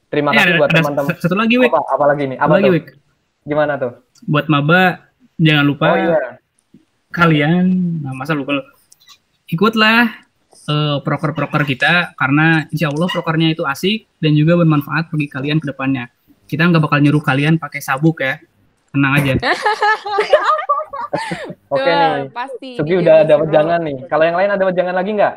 terima kasih buat teman-teman. Satu lagi, Wik. Apa lagi nih? Apa lagi, Wik? Gimana tuh? Buat maba, jangan lupa kalian, masa lupa lo, ikutlah proker-proker kita, karena insya Allah prokernya itu asik dan juga bermanfaat bagi kalian ke depannya. Kita nggak bakal nyuruh kalian pakai sabuk ya, tenang aja. Oke nih, pasti. Sugi udah ada wejangan nih. Kalau yang lain ada wejangan lagi nggak?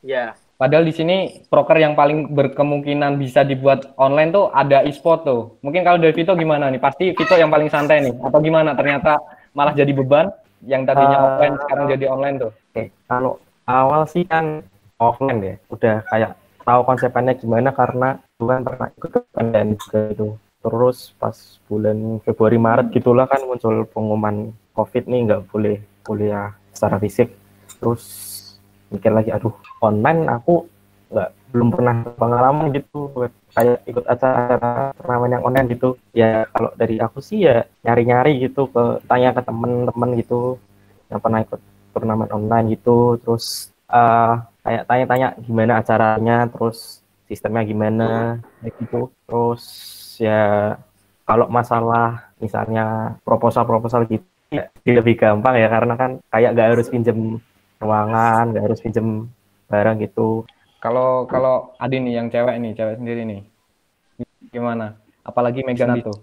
Ya. Padahal di sini proker yang paling berkemungkinan bisa dibuat online tuh ada e-sport tuh. Mungkin kalau dari Vito gimana nih? Pasti Vito yang paling santai nih. Atau gimana? Ternyata malah jadi beban yang tadinya offline sekarang jadi online tuh. Oke, kalau awal sih kan offline ya. Udah kayak tahu konsepnya gimana karena bukan pernah ikut online juga itu. Terus pas bulan Februari Maret gitulah kan muncul pengumuman COVID nih nggak boleh kuliah secara fisik. Terus mikir lagi, aduh online aku belum pernah pengalaman gitu kayak ikut acara turnamen yang online gitu. Ya kalau dari aku sih ya nyari-nyari gitu, tanya ke temen-temen gitu yang pernah ikut turnamen online gitu, terus kayak tanya-tanya gimana acaranya, terus sistemnya gimana gitu. Terus ya kalau masalah misalnya proposal gitu ya lebih gampang ya, karena kan kayak nggak harus pinjem ruangan, nggak harus pinjem barang gitu. Kalau Adi nih yang cewek sendiri nih, gimana? Apalagi megang itu?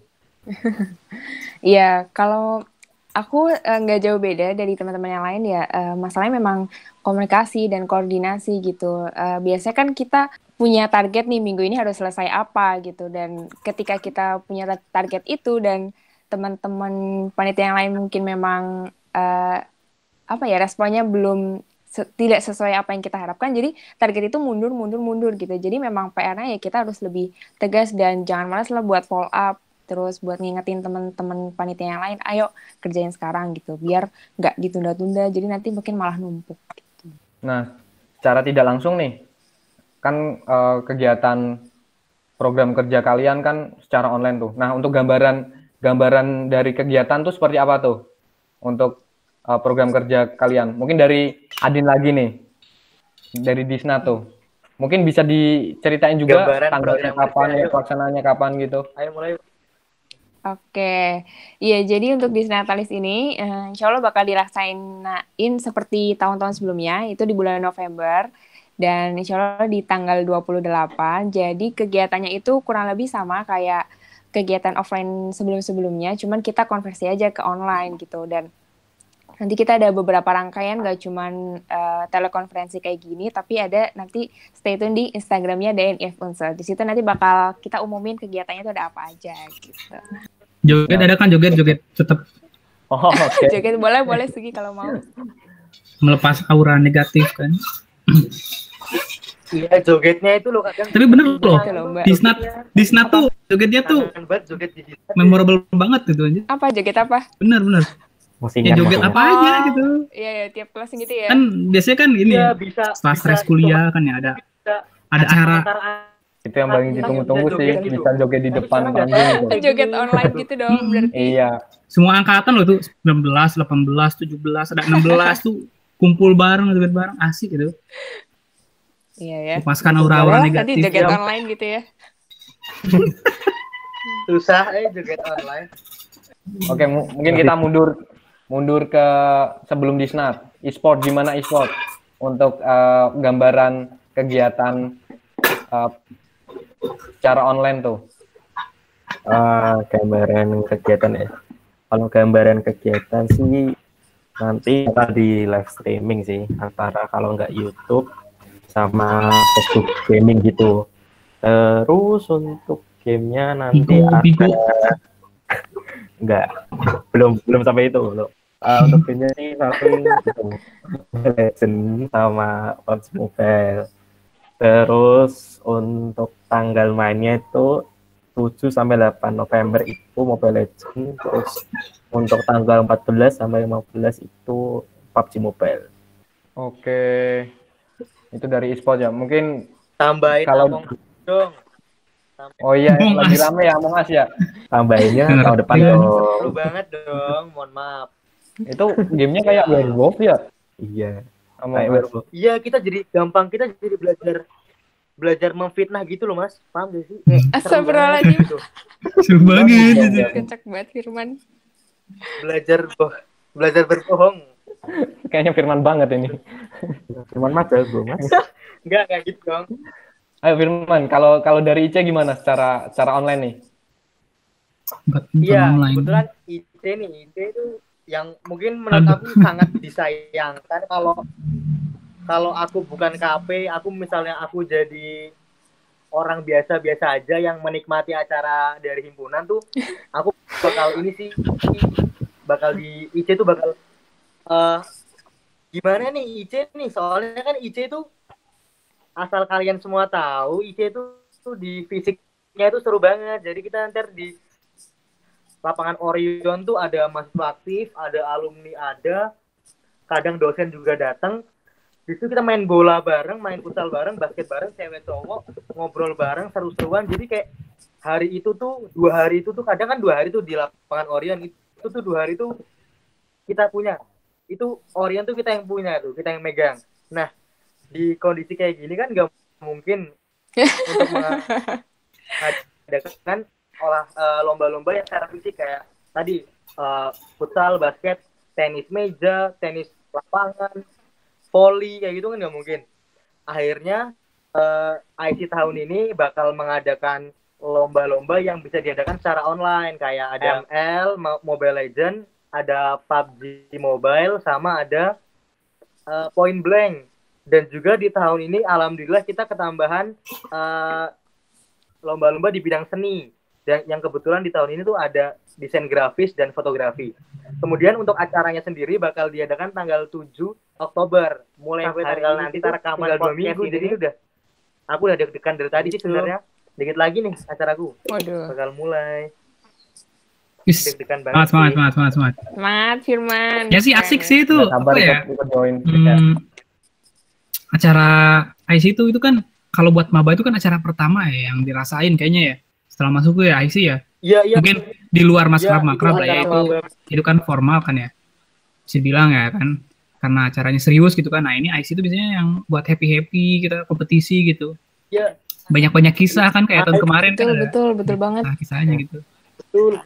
Iya, kalau aku nggak jauh beda dari teman-teman yang lain ya. Masalahnya memang komunikasi dan koordinasi gitu. Biasanya kan kita punya target nih, minggu ini harus selesai apa gitu. Dan ketika kita punya target itu dan teman-teman panitia yang lain mungkin memang responnya belum tidak sesuai apa yang kita harapkan, jadi target itu mundur gitu. Jadi memang PR-nya ya kita harus lebih tegas dan jangan malas lah buat follow up, terus buat ngingetin teman-teman panitia yang lain, ayo kerjain sekarang gitu, biar nggak ditunda-tunda, jadi nanti mungkin malah numpuk gitu. Nah, secara tidak langsung nih, kan kegiatan program kerja kalian kan secara online tuh. Nah, untuk gambaran dari kegiatan tuh seperti apa tuh untuk program kerja kalian? Mungkin dari Adin lagi nih, dari Disna tuh. Mungkin bisa diceritain juga tanggalnya kapan, ya pelaksanaannya kapan gitu. Ayo mulai. Oke, iya jadi untuk Disnatalis ini insya Allah bakal dilaksanain seperti tahun-tahun sebelumnya, itu di bulan November, dan insya Allah di tanggal 28, jadi kegiatannya itu kurang lebih sama kayak kegiatan offline sebelum-sebelumnya, cuman kita konversi aja ke online gitu, dan nanti kita ada beberapa rangkaian, gak cuman telekonferensi kayak gini, tapi ada nanti stay tune di Instagramnya DNF Unsur. Di situ nanti bakal kita umumin kegiatannya itu ada apa aja gitu. Joget ada kan, joget tetap. Oh, oke. Joget boleh Sugi kalau mau. Melepas aura negatif kan. Iya, jogetnya itu loh kadang. Tapi bener loh. Disnat tuh jogetnya tuh memorable banget gitu aja. Apa joget apa? Bener. Ya joget apa aja gitu. Iya, tiap kelas gitu ya. Kan biasanya kan ini ya, setelah stres kuliah kan ya ada acara. Itu yang paling ditunggu-tunggu sih, bisa joget di depan panggung. Joget online gitu dong berarti. Iya. Semua angkatan loh tuh 19, 18, 17, ada 16 tuh kumpul bareng, joget bareng, asik gitu. Iya ya. Lepaskan aura negatif. Nanti joget online gitu ya. Susah joget online. Oke, mungkin kita mundur ke sebelum Disnat. E-sport, gimana e-sport? Untuk gambaran kegiatan secara online tuh. Gambaran kegiatan ya. Kalau gambaran kegiatan sih nanti akan di live streaming sih, antara kalau nggak YouTube sama Facebook gaming gitu. Terus untuk gamenya nanti belum sampai itu loh. Untuk gamenya sih paling Legend sama PUBG Mobile. Terus untuk tanggal mainnya itu 7 sampai 8 November itu Mobile Legends. Terus untuk tanggal 14 sampai 15 itu PUBG Mobile. Oke. Itu dari e-sport ya. Mungkin tambahin kalau dong. Oh iya, lagi rame ya Among Us ya. Tambahinnya tahun depan dong. Seru banget dong, mohon maaf. Itu gamenya kayak werewolf ya? Iya. Among Kayak Us. werewolf. Iya, kita jadi belajar memfitnah gitu loh, Mas. Paham gak sih? Astagfirullahaladzim. Gitu. Seru banget itu. Kocak banget Firman. Belajar berbohong. Kayaknya Firman banget ini. Cuman mas jago mas. Enggak gitu dong. Ayo Firman, kalau dari Ice gimana secara online nih? Iya, Online. kebetulan IT itu yang mungkin menurut aku sangat disayangkan kalau aku bukan KP, misalnya aku jadi orang biasa-biasa aja yang menikmati acara dari himpunan tuh, aku bakal di IC tuh bakal gimana nih IC nih, soalnya kan IC itu asal kalian semua tahu IC itu di fisiknya itu seru banget, jadi kita ntar di lapangan Orion tuh ada mahasiswa aktif, ada alumni, ada kadang dosen juga datang. Di situ kita main bola bareng, main futsal bareng, basket bareng, cewek cowok, ngobrol bareng, seru-seruan. Jadi kayak hari itu tuh, 2 hari itu tuh, kadang kan 2 hari tuh di lapangan Orion, itu tuh 2 hari tuh kita punya. Itu Orion tuh kita yang punya tuh, kita yang megang. Nah, di kondisi kayak gini kan gak mungkin untuk mengadakan lomba-lomba yang secara fisik kayak tadi futsal, basket, tenis meja, tenis lapangan, volley kayak gitu kan nggak mungkin. Akhirnya IC tahun ini bakal mengadakan lomba-lomba yang bisa diadakan secara online kayak ada ML, Mobile Legends, ada PUBG Mobile, sama ada Point Blank. Dan juga di tahun ini alhamdulillah kita ketambahan lomba-lomba di bidang seni. Dan yang kebetulan di tahun ini tuh ada desain grafis dan fotografi. Kemudian untuk acaranya sendiri bakal diadakan tanggal 7 Oktober. Mulai tanggal nanti kita rekaman podcast ini aku udah deg-degan dari tadi sih sebenarnya. Dikit lagi nih acaraku. Waduh. Bakal mulai. Deg-degan banget. Semangat. Semangat Firman. Ya sih asik sih itu. Sabar Apa ya? join. Acara IC itu kan kalau buat maba itu kan acara pertama ya yang dirasain kayaknya ya. Setelah masuk ke IC ya. Iya. Mungkin di luar makrab lah ya itu. Itu kan formal kan ya. Bisa bilang ya kan. Karena acaranya serius gitu kan. Nah ini IC itu biasanya yang buat happy-happy, kita kompetisi gitu. Iya. Banyak-banyak kisah kan kayak tahun kemarin kan ada. Betul banget. Nah, kisahnya gitu. Betul.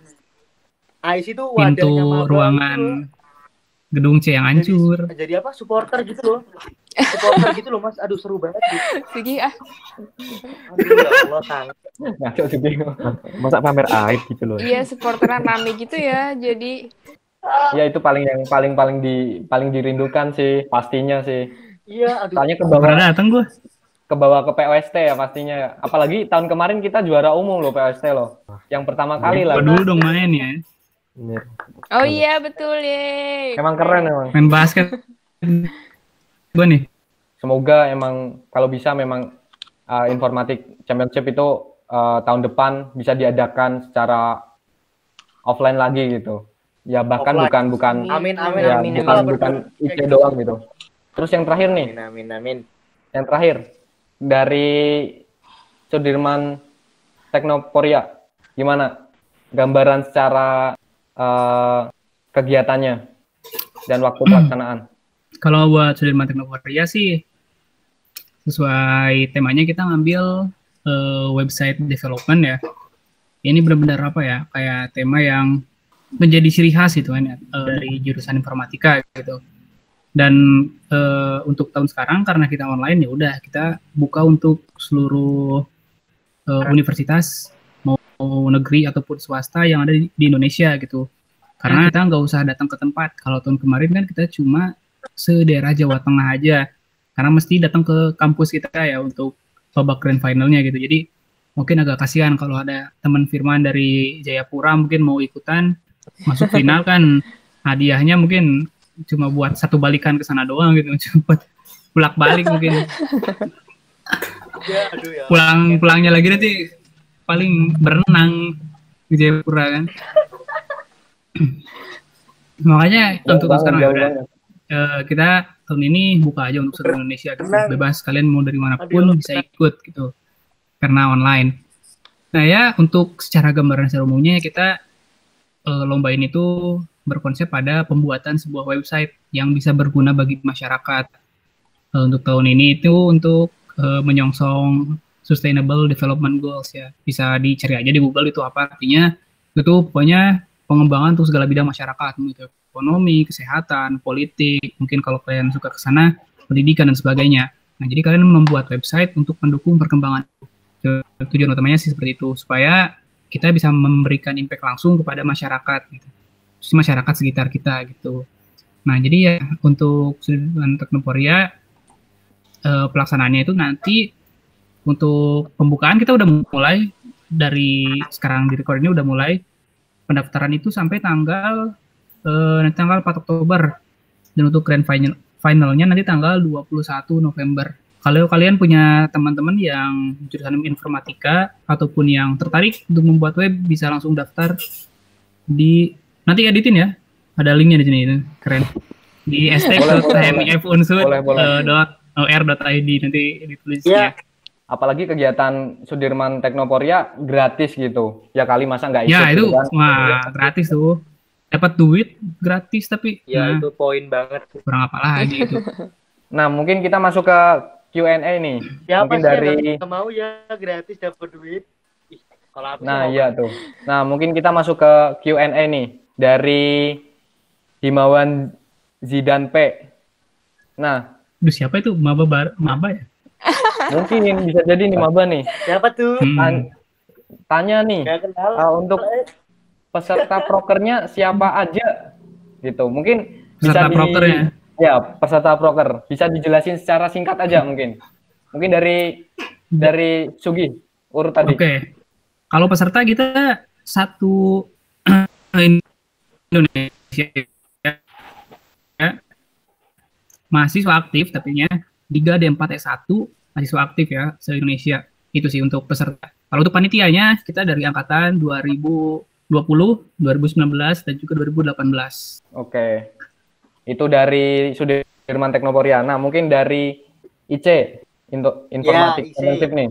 IC itu wadahnya Pintu maba ruangan gitu. gedung C yang hancur. Jadi apa? Supporter gitu loh. Supporter gitu loh Mas. Aduh seru banget gitu. Sigi Aduh ya Allah sangat. Ngaco sih bingung. Masa pamer aib gitu loh. Iya, supporteran rame gitu ya. Jadi Ya itu paling dirindukan sih pastinya sih. Iya, aduh. Soalnya Pernah datang gue. kebawa ke POST ya pastinya. Apalagi tahun kemarin kita juara umum loh POST loh. Yang pertama kali lah. Dulu dong main ya. Bener. oh iya betul ya. Emang keren emang. Main basket. Gue nih. Semoga emang kalau bisa memang informatik championship itu tahun depan bisa diadakan secara offline lagi gitu. Ya bahkan Offline. bukan Amin. ya, bukan IC doang gitu. Terus yang terakhir nih, Amin. yang terakhir dari Sudirman Teknoporia, gimana gambaran secara kegiatannya dan waktu pelaksanaan? Kalau buat Sudirman Teknoporia sih sesuai temanya kita ngambil website development ya. Ini benar-benar apa ya, kayak tema yang menjadi ciri khas gitu kan ya, dari jurusan informatika gitu. Dan untuk tahun sekarang karena kita online ya udah kita buka untuk seluruh universitas mau negeri ataupun swasta yang ada di Indonesia gitu. Karena kita nggak usah datang ke tempat. Kalau tahun kemarin kan kita cuma se-daerah Jawa Tengah aja. Karena mesti datang ke kampus kita ya untuk babak grand finalnya gitu. Jadi mungkin agak kasihan kalau ada teman Firman dari Jayapura mungkin mau ikutan masuk final kan hadiahnya mungkin cuma buat satu balikan ke sana doang gitu, cuma bolak balik mungkin. Ya, aduh ya. Pulangnya lagi nanti paling berenang di Jayapura kan. Makanya untuk sekarang ya udah kita tahun ini buka aja untuk seluruh Indonesia gitu. Bebas kalian mau dari manapun bisa ikut gitu karena online. Nah ya untuk secara gambaran secara umumnya kita lomba ini tuh berkonsep pada pembuatan sebuah website yang bisa berguna bagi masyarakat. Untuk tahun ini itu untuk menyongsong Sustainable Development Goals ya. Bisa dicari aja di Google itu apa artinya. Itu pokoknya pengembangan untuk segala bidang masyarakat, gitu. Ekonomi, kesehatan, politik, mungkin kalau kalian suka ke sana, pendidikan dan sebagainya. Nah, jadi kalian membuat website untuk mendukung perkembangan. Tujuan utamanya sih seperti itu, supaya kita bisa memberikan impact langsung kepada masyarakat, gitu. Masyarakat sekitar kita, gitu. Nah, jadi ya untuk Sudirman Teknoporia, pelaksanaannya itu nanti untuk pembukaan kita udah mulai dari sekarang di record ini udah mulai. Pendaftaran itu sampai tanggal 4 Oktober, dan untuk grand finalnya nanti tanggal 21 November. Kalau kalian punya teman-teman yang jurusan informatika ataupun yang tertarik untuk membuat web, bisa langsung daftar di, nanti editin ya, ada linknya di sini, itu keren, di stek.hmifunsud.or.id nanti ditulis ya. Apalagi kegiatan Sudirman Teknoporia gratis gitu. Ya kali masa nggak ikut. Ya itu, gitu kan? wah gratis tuh. Dapat duit gratis tapi. Ya itu poin banget. Kurang apa lagi itu. Nah mungkin kita masuk ke Q&A nih. Ya mungkin dari yang mau ya gratis dapat duit. Kalau aku nah iya tuh. Nah mungkin kita masuk ke Q&A nih dari Himawan Zidan P. Nah. Duh, siapa itu? Maba ya? Mungkin bisa jadi nih Maba nih. Siapa tuh? Tanya nih, untuk peserta prokernya siapa aja gitu. Mungkin peserta prokernya. Ya, peserta proker. Bisa dijelasin secara singkat aja mungkin. Mungkin dari Sugi urut tadi. Oke. Kalau peserta kita satu Indonesia ya. Mahasiswa aktif tapinya 3 D4 S1 mahasiswa aktif ya se-Indonesia. Itu sih untuk peserta. Kalau untuk panitianya kita dari angkatan 2020, 2019 dan juga 2018. Oke. Itu dari Sudirman Teknoporia. Nah, mungkin dari IC untuk informatik intensif nih.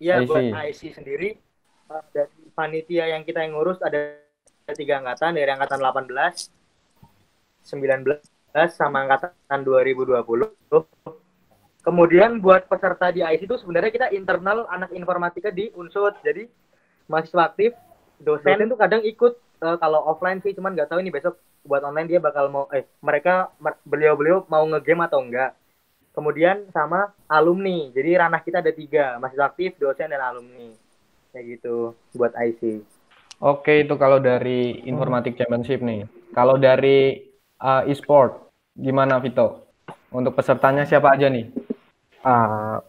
Iya, buat IC sendiri dari panitia yang kita ngurus ada 3 angkatan, dari angkatan 18, 19 sama angkatan 2020. Kemudian buat peserta di IC itu sebenarnya kita internal anak informatika di Unsud. Jadi mahasiswa aktif, dosen tuh kadang ikut kalau offline sih, cuman nggak tahu ini besok buat online dia bakal mau beliau mau ngegame atau enggak. Kemudian sama alumni. Jadi ranah kita ada 3, mahasiswa aktif, dosen dan alumni. Kayak gitu buat IC. Oke, itu kalau dari Informatik Championship nih. Kalau dari e-sport gimana Vito? Untuk pesertanya siapa aja nih?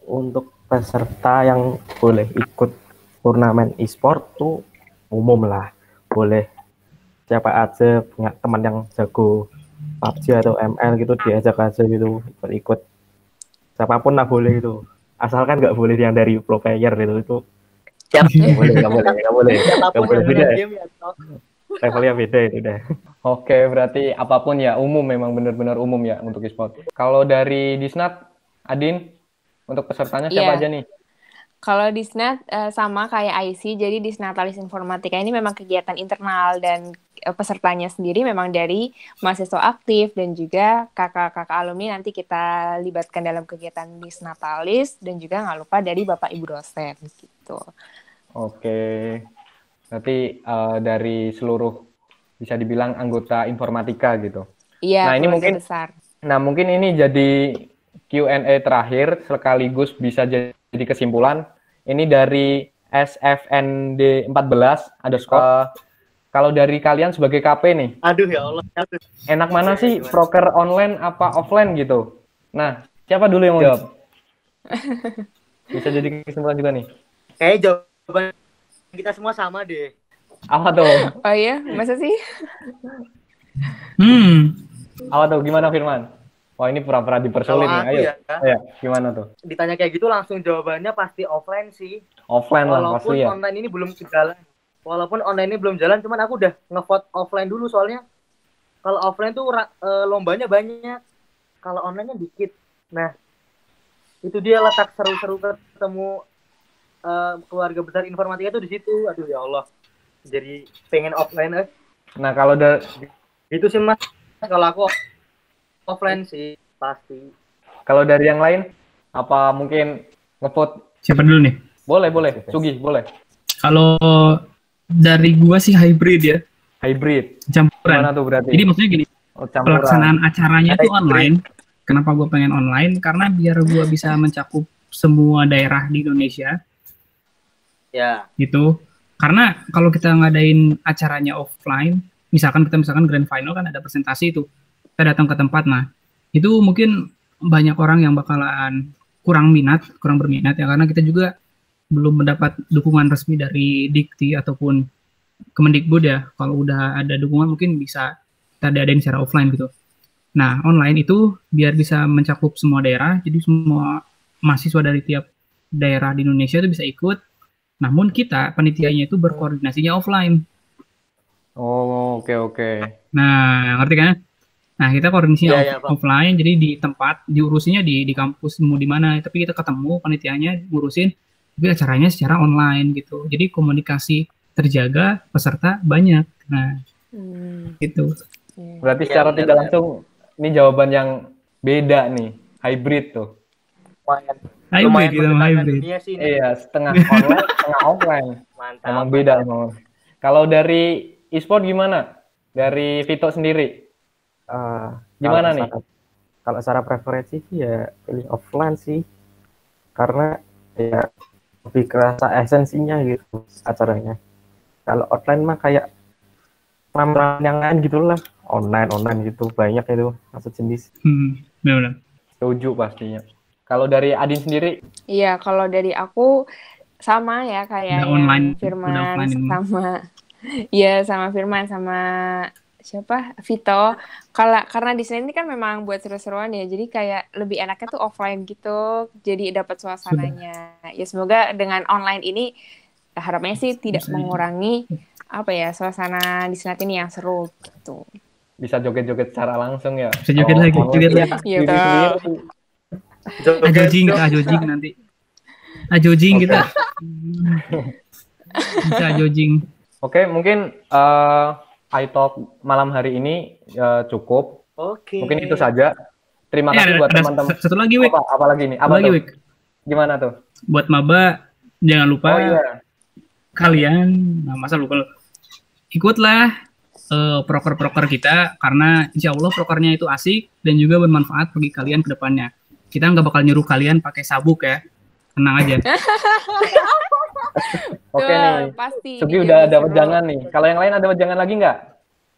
Untuk peserta yang boleh ikut turnamen e-sport tuh umum lah. Boleh siapa aja, punya teman yang jago PUBG atau ML gitu, diajak aja gitu ikut. Siapapun lah boleh itu. Asalkan nggak boleh yang dari pro player itu. Nggak boleh. Beda. Levelnya beda itu udah. Oke, berarti apapun ya umum, memang benar-benar umum ya untuk e-sport. Kalau dari Disnat, Adin, untuk pesertanya siapa aja nih? Kalau Disnat sama kayak IC, jadi Disnatalis Informatika ini memang kegiatan internal dan pesertanya sendiri memang dari mahasiswa aktif dan juga kakak-kakak alumni nanti kita libatkan dalam kegiatan Disnatalis dan juga nggak lupa dari Bapak Ibu dosen gitu. Oke, berarti dari seluruh bisa dibilang anggota informatika gitu. Iya, nah, ini mungkin besar. Nah, mungkin ini jadi Q&A terakhir sekaligus bisa jadi kesimpulan. Ini dari SFND 14 underscore. Kalau dari kalian sebagai KP nih. Aduh ya Allah. Enak mana sih proker online apa offline gitu? Nah, siapa dulu yang mau jawab? Bisa jadi kesimpulan juga nih. Jawaban kita semua sama deh. Apa tuh? Oh iya, masa sih? Apa tuh? Gimana Firman? Wah, ini pura-pura dipersulit nih. Ayo. Ya, gimana tuh? Ditanya kayak gitu langsung jawabannya pasti offline sih. Offline lah pasti ya. Walaupun online ini belum jalan. Walaupun online ini belum jalan, cuman aku udah ngevote offline dulu soalnya kalau offline tuh lombanya banyak. Kalau online-nya dikit. Nah, itu dia letak seru-seru ketemu keluarga besar informatika itu di situ. Aduh ya Allah. jadi pengen offline. Nah, kalau Itu sih Mas, kalau aku offline sih pasti. kalau dari yang lain, apa mungkin ngevote? Siapa dulu nih? Boleh. Sugi, boleh. Kalau dari gua sih hybrid ya, Hybrid. campuran. Gimana tuh berarti? Jadi maksudnya gini, Campuran. pelaksanaan acaranya itu Hybrid. online. Kenapa gua pengen online? Karena biar gua bisa mencakup semua daerah di Indonesia. Ya. Gitu. Karena kalau kita ngadain acaranya offline, misalkan grand final kan ada presentasi itu, kita datang ke tempat, nah itu mungkin banyak orang yang bakalan kurang berminat ya, karena kita juga belum mendapat dukungan resmi dari Dikti ataupun Kemendikbud ya. Kalau udah ada dukungan mungkin bisa kita adain secara offline gitu. Nah, online itu biar bisa mencakup semua daerah, jadi semua mahasiswa dari tiap daerah di Indonesia itu bisa ikut. Namun kita panitianya itu berkoordinasinya offline. Oh, oke. Nah, ngerti kan? Nah, kita koordinasinya Ya, offline, jadi di tempat, diurusinya di kampus mau di mana, tapi kita ketemu panitianya ngurusin, tapi acaranya secara online gitu. Jadi komunikasi terjaga, peserta banyak. Nah, gitu. Berarti secara tidak langsung ini jawaban yang beda nih, hybrid tuh. Hybrid gitu, hybrid. Iya, setengah online, setengah offline. Mantap. Emang beda emang. Kalau dari e-sport gimana? Dari Vito sendiri? Gimana nih? Kalau secara preferensi sih ya pilih offline sih, karena ya lebih kerasa esensinya gitu acaranya. Kalau online mah kayak ramai yang lain gitulah, online gitu banyak itu maksud jenis. Benar. Setuju pastinya. Kalau dari Adin sendiri? Iya, kalau dari aku sama ya kayak yang Firman sama Firman sama siapa Vito. Karena di sini kan memang buat seru-seruan ya, jadi kayak lebih enaknya tuh offline gitu, jadi dapat suasananya. Ya semoga dengan online ini harapannya sih tidak mengurangi suasana di Senat ini yang seru gitu. Bisa joget-joget secara langsung ya? Bisa joget lagi. Iya. Ajojing nanti. Ajojing kita. Bisa ajojing. Oke, mungkin iTalk malam hari ini cukup. Oke. Mungkin itu saja. Terima kasih buat teman-teman. Satu lagi, Wik. Apa lagi nih? Apa lagi, Wik? Gimana tuh? Buat maba, jangan lupa kalian, masa lupa, ikutlah proker-proker kita, karena insya Allah prokernya itu asik dan juga bermanfaat bagi kalian ke depannya. Kita nggak bakal nyuruh kalian pakai sabuk ya, tenang aja. Oke nih, pasti. Sugi udah ada wejangan nih. Kalau yang lain ada wejangan lagi nggak?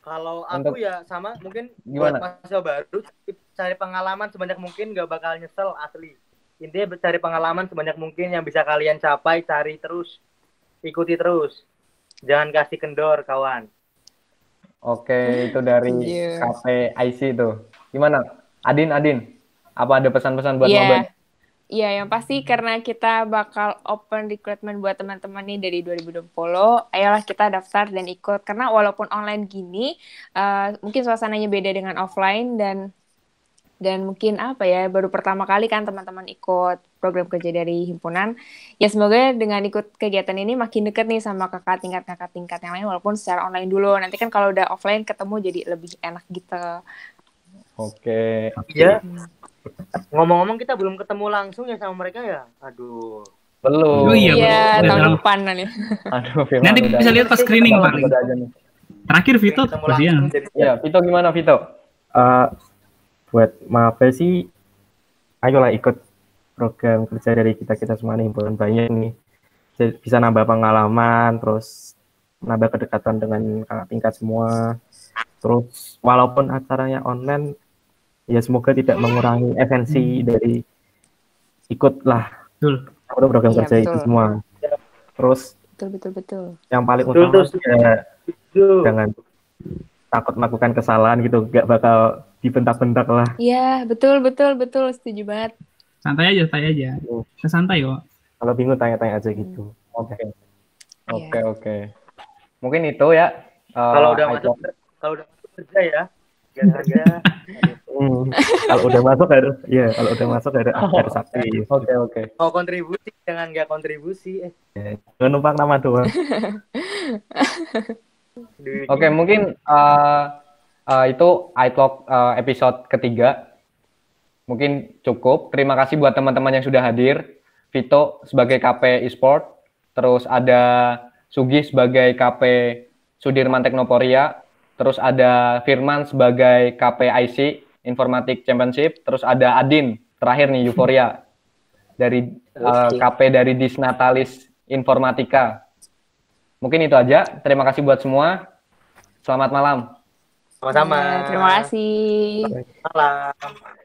Kalau aku ya sama, mungkin gimana? Buat mahasiswa baru, cari pengalaman sebanyak mungkin, nggak bakal nyesel asli. Intinya cari pengalaman sebanyak mungkin yang bisa kalian capai, cari terus, ikuti terus. Jangan kasih kendor, kawan. Oke, itu dari KPIC tuh. Gimana? Adin? Apa ada pesan-pesan buat maba? Iya, yang pasti karena kita bakal open recruitment buat teman-teman nih dari 2020, ayolah kita daftar dan ikut. Karena walaupun online gini, mungkin suasananya beda dengan offline dan mungkin baru pertama kali kan teman-teman ikut program kerja dari himpunan. Ya semoga dengan ikut kegiatan ini makin dekat nih sama kakak tingkat yang lain walaupun secara online dulu. Nanti kan kalau udah offline ketemu jadi lebih enak gitu. Oke. Iya. Ngomong-ngomong kita belum ketemu langsung ya sama mereka ya. Aduh. Belum. Oh iya, tahun depan nih. Aduh, nanti bisa lihat pas screening paling. Terakhir Vito, kasihan. Ya, Vito gimana Vito? Buat maba sih, ayolah ikut program kerja dari kita semua nih, himpunan banyak nih. Jadi bisa nambah pengalaman, terus nambah kedekatan dengan kakak tingkat semua. Terus walaupun acaranya online, ya semoga tidak mengurangi esensi dari ikutlah program kerja itu semua. Terus betul. yang paling utama ya jangan takut melakukan kesalahan gitu, gak bakal dibentak-bentak lah. Iya, betul, setuju banget. Santai aja. Santai kok. Kalau bingung tanya-tanya aja gitu. Oke. Mungkin itu ya. Kalau udah masuk kerja ya. Kalau udah masuk harus, ya kalau udah masuk harus aktif. Oke. Mau kontribusi, jangan nggak kontribusi. Jangan numpang nama doang. Oke, mungkin itu iTalk episode ketiga. Mungkin cukup. Terima kasih buat teman-teman yang sudah hadir. Vito sebagai KP eSport, terus ada Sugi sebagai KP Sudirman Teknoporia, terus ada Firman sebagai KP IC Informatik Championship, terus ada Adin terakhir nih Euforia dari KP dari Disnatalis Informatika. Mungkin itu aja. Terima kasih buat semua. Selamat malam. Sama-sama. Terima kasih. Malam.